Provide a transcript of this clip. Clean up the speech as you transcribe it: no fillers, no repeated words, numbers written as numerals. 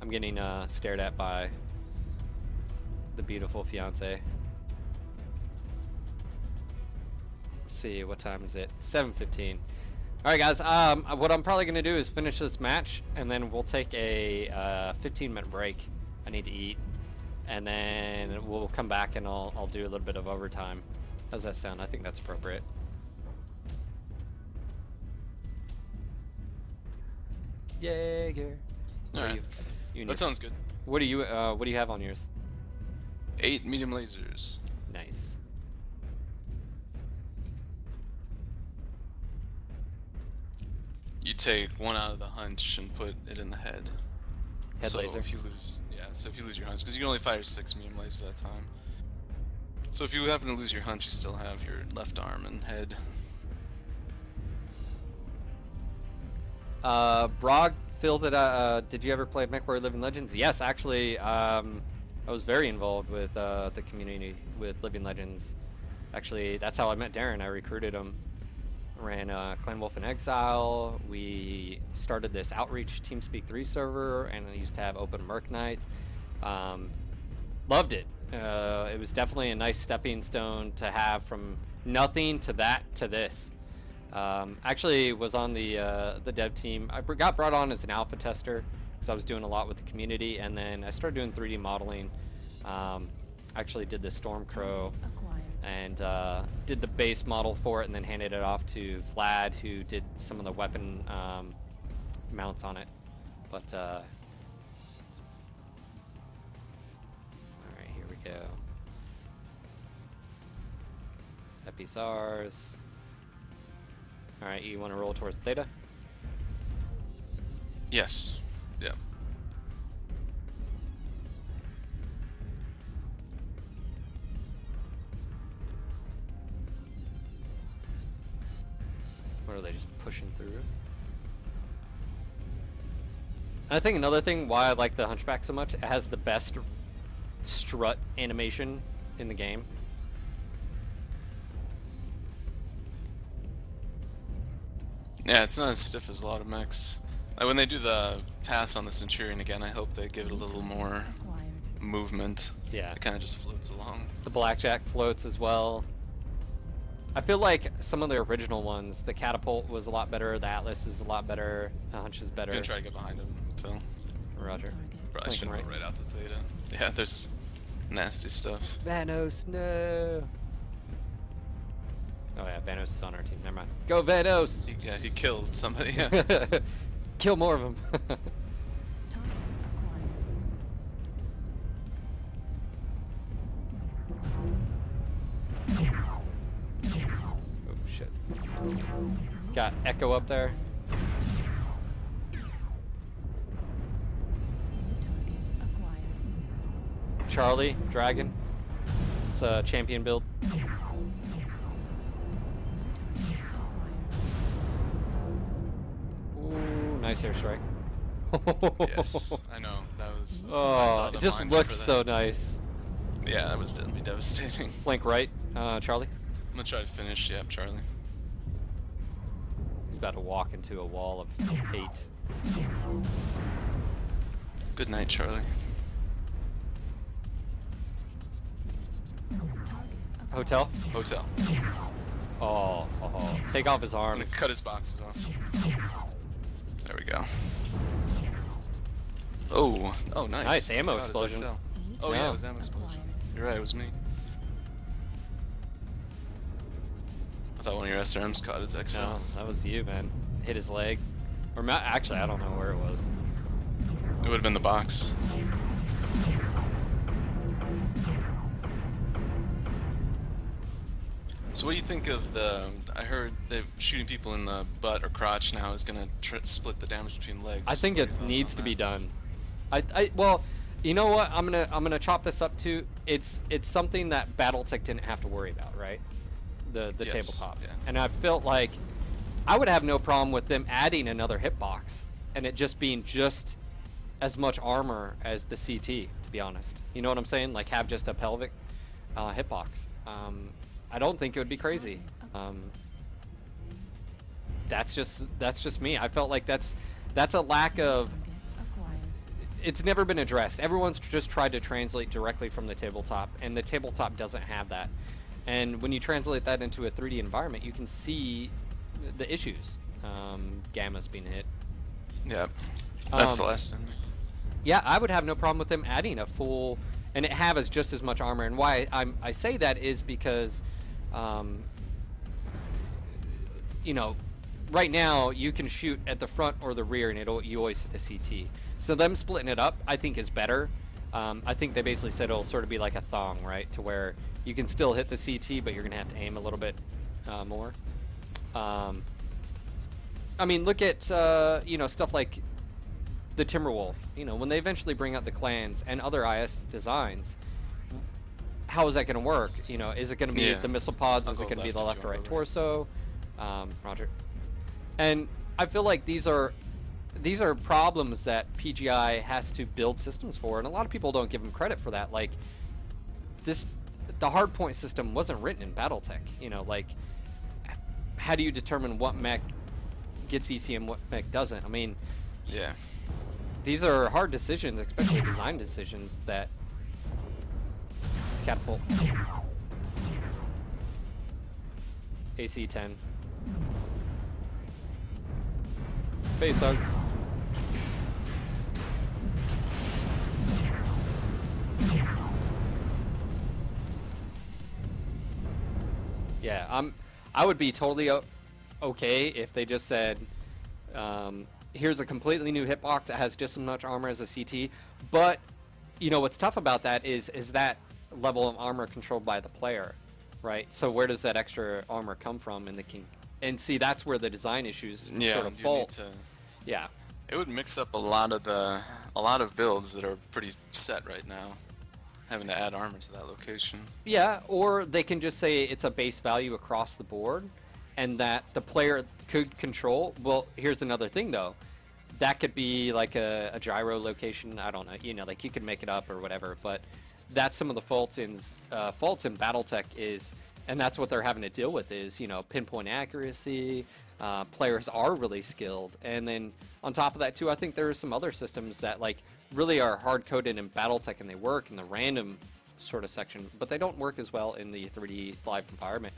I'm getting stared at by the beautiful fiance. Let's see, what time is it? 7:15. All right, guys. What I'm probably gonna do is finish this match, and then we'll take a 15-minute break. I need to eat, and then we'll come back and I'll do a little bit of overtime. How's that sound? I think that's appropriate. Jaeger. All right. That sounds good. What do you have on yours? 8 medium lasers. Nice. You take one out of the hunch and put it in the head. Head so laser. If you lose, so if you lose your hunch, because you can only fire 6 medium lasers at a time. So if you happen to lose your hunch, you still have your left arm and head. Brog, Phil, did you ever play MechWarrior Living Legends? Yes, actually, I was very involved with the community with Living Legends. Actually, that's how I met Darren. I recruited him. Ran Clan Wolf in Exile. We started this outreach TeamSpeak 3 server, and I used to have open Merc nights. Loved it. It was definitely a nice stepping stone to have from nothing to that to this. Actually was on the dev team. I got brought on as an alpha tester because I was doing a lot with the community, and then I started doing 3D modeling. Actually did the Stormcrow and did the base model for it, and then handed it off to Vlad, who did some of the weapon mounts on it. But all right, here we go. Episars. All right, you want to roll towards Theta? Yes. Yeah. Or are they just pushing through? I think another thing why I like the Hunchback so much, it has the best strut animation in the game. Yeah, it's not as stiff as a lot of mechs. Like when they do the pass on the Centurion again, I hope they give it a little more movement. Yeah. It kind of just floats along. The Blackjack floats as well. I feel like some of the original ones, the Catapult was a lot better, the Atlas is a lot better, the Hunch is better. I'm gonna try to get behind him, Phil. Roger. Probably shouldn't go right out to Theta. Yeah, there's nasty stuff. Vanos, no! Oh yeah, Vanos is on our team, never mind. Go Vanos! Yeah, he killed somebody, yeah. Kill more of them. Oh shit. Got Echo up there. Charlie, Dragon. It's a champion build. Ooh, nice airstrike. Yes, I know. That was. Oh, it just looks so nice. Yeah, that was gonna be devastating. Flank right, Charlie. I'm gonna try to finish. Yep, Charlie. He's about to walk into a wall of hate. Good night, Charlie. Hotel? Hotel. Oh, take off his I'm arms. gonna cut his boxes off. There we go. Oh, oh, nice. Nice ammo God, explosion. Oh Yeah. yeah, it was ammo explosion. You're right, it was me. I thought one of your SRMs caught his XL. No, that was you, man. Hit his leg. Or actually, I don't know where it was. It would have been the box. So what do you think of the? I heard that shooting people in the butt or crotch now is gonna split the damage between legs. I think What are it your thoughts needs on to be that? done. Well, you know what? I'm gonna chop this up to. It's something that BattleTech didn't have to worry about, right? The Yes, tabletop. yeah. And I felt like I would have no problem with them adding another hitbox and it just being just as much armor as the CT. To be honest, you know what I'm saying? Like have just a pelvic hitbox. I don't think it would be crazy. That's just me. I felt like that's a lack of. it's never been addressed. Everyone's just tried to translate directly from the tabletop, and the tabletop doesn't have that. And when you translate that into a 3D environment, you can see the issues. Gamma's being hit. Yep. That's the last enemy. Yeah, I would have no problem with them adding a full, and it has just as much armor. And why I say that is because, you know, right now you can shoot at the front or the rear, and you always hit the CT. So them splitting it up, I think, is better. I think they basically said it'll sort of be like a thong, right, to where you can still hit the CT, but you're gonna have to aim a little bit more. I mean, look at you know, stuff like the Timberwolf. You know, when they eventually bring out the clans and other IS designs, how is that going to work? You know, is it going to be the missile pods? Is it going to be the left or right torso? Roger. And I feel like these are problems that PGI has to build systems for, and a lot of people don't give them credit for that. Like the hardpoint system wasn't written in BattleTech. You know, like how do you determine what mech gets EC and what mech doesn't? I mean, yeah, these are hard decisions, especially design decisions that catapult. AC 10. Face hug. Yeah, I would be totally okay if they just said, here's a completely new hitbox that has just as much armor as a CT. But you know what's tough about that is that level of armor controlled by the player, right? So where does that extra armor come from in the king? And see, that's where the design issues sort of fault. Yeah, it would mix up a lot of builds that are pretty set right now, having to add armor to that location. Yeah, or they can just say it's a base value across the board, and that the player could control. Well, here's another thing though. That could be like a gyro location. I don't know. You know, like you could make it up or whatever. But that's some of the faults in BattleTech is, and that's what they're having to deal with is, you know, pinpoint accuracy. Players are really skilled, and then on top of that too, I think there are some other systems that like really are hard coded in BattleTech, and they work in the random sort of section, but they don't work as well in the 3D live environment.